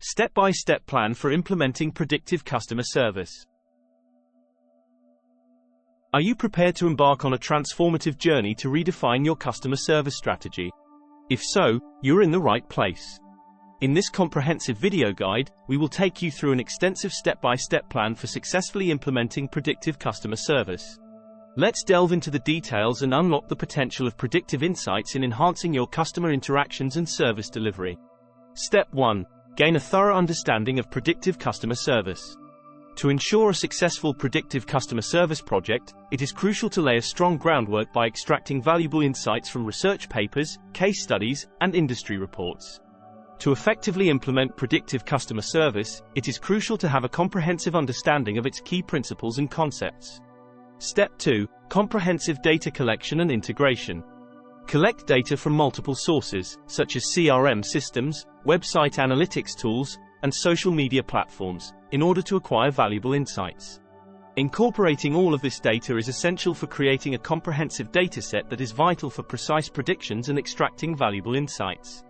Step-by-step plan for implementing predictive customer service. Are you prepared to embark on a transformative journey to redefine your customer service strategy? If so, you're in the right place. In this comprehensive video guide, we will take you through an extensive step-by-step plan for successfully implementing predictive customer service. Let's delve into the details and unlock the potential of predictive insights in enhancing your customer interactions and service delivery. Step 1. Gain a thorough understanding of predictive customer service. To ensure a successful predictive customer service project, it is crucial to lay a strong groundwork by extracting valuable insights from research papers, case studies, and industry reports. To effectively implement predictive customer service, it is crucial to have a comprehensive understanding of its key principles and concepts. Step 2. Comprehensive data collection and integration. Collect data from multiple sources, such as CRM systems, website analytics tools, and social media platforms, in order to acquire valuable insights. Incorporating all of this data is essential for creating a comprehensive dataset that is vital for precise predictions and extracting valuable insights.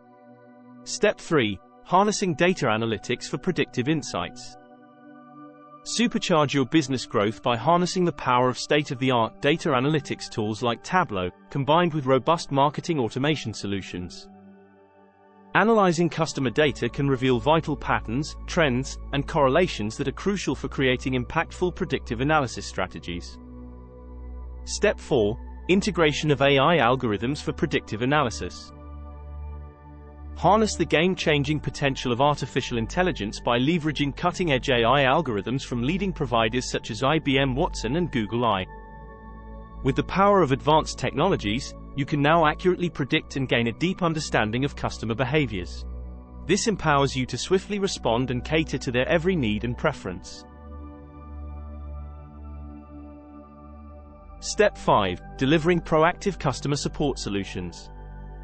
Step 3. Harnessing data analytics for predictive insights. Supercharge your business growth by harnessing the power of state-of-the-art data analytics tools like Tableau, combined with robust marketing automation solutions. Analyzing customer data can reveal vital patterns, trends, and correlations that are crucial for creating impactful predictive analysis strategies. Step 4. Integration of AI algorithms for predictive analysis. Harness the game-changing potential of artificial intelligence by leveraging cutting-edge AI algorithms from leading providers such as IBM Watson and Google AI. With the power of advanced technologies, you can now accurately predict and gain a deep understanding of customer behaviors. This empowers you to swiftly respond and cater to their every need and preference. Step 5. Delivering proactive customer support solutions.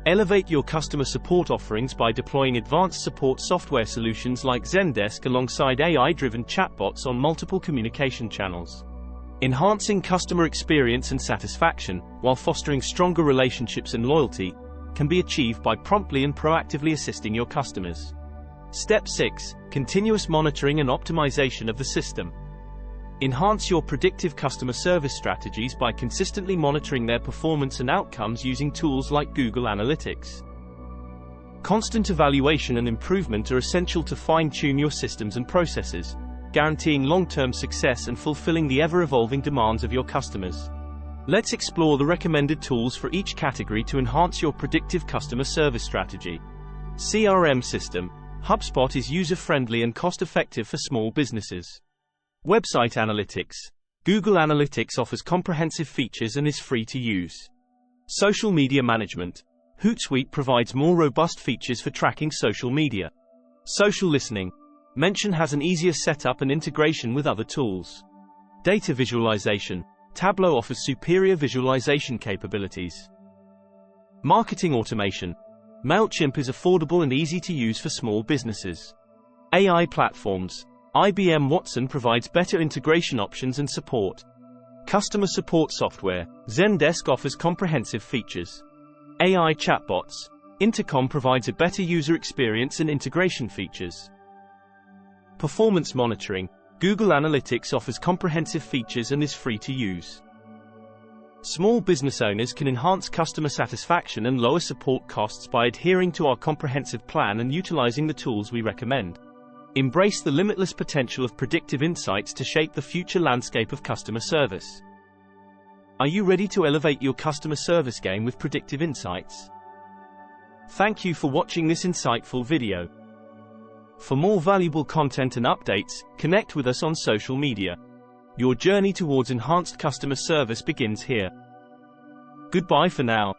Elevate your customer support offerings by deploying advanced support software solutions like Zendesk alongside AI-driven chatbots on multiple communication channels. Enhancing customer experience and satisfaction, while fostering stronger relationships and loyalty, can be achieved by promptly and proactively assisting your customers. Step 6. Continuous monitoring and optimization of the system. Enhance your predictive customer service strategies by consistently monitoring their performance and outcomes using tools like Google Analytics. Constant evaluation and improvement are essential to fine-tune your systems and processes, guaranteeing long-term success and fulfilling the ever-evolving demands of your customers. Let's explore the recommended tools for each category to enhance your predictive customer service strategy. CRM system. HubSpot is user-friendly and cost-effective for small businesses. Website analytics. Google Analytics offers comprehensive features and is free to use. Social media management. Hootsuite provides more robust features for tracking social media. Social listening. Mention has an easier setup and integration with other tools. Data visualization. Tableau offers superior visualization capabilities. Marketing automation. MailChimp is affordable and easy to use for small businesses. AI platforms. IBM Watson provides better integration options and support. Customer support software. Zendesk offers comprehensive features. AI chatbots. Intercom provides a better user experience and integration features. Performance monitoring. Google Analytics offers comprehensive features and is free to use. Small business owners can enhance customer satisfaction and lower support costs by adhering to our comprehensive plan and utilizing the tools we recommend. Embrace the limitless potential of predictive insights to shape the future landscape of customer service. Are you ready to elevate your customer service game with predictive insights? Thank you for watching this insightful video. For more valuable content and updates, connect with us on social media. Your journey towards enhanced customer service begins here. Goodbye for now.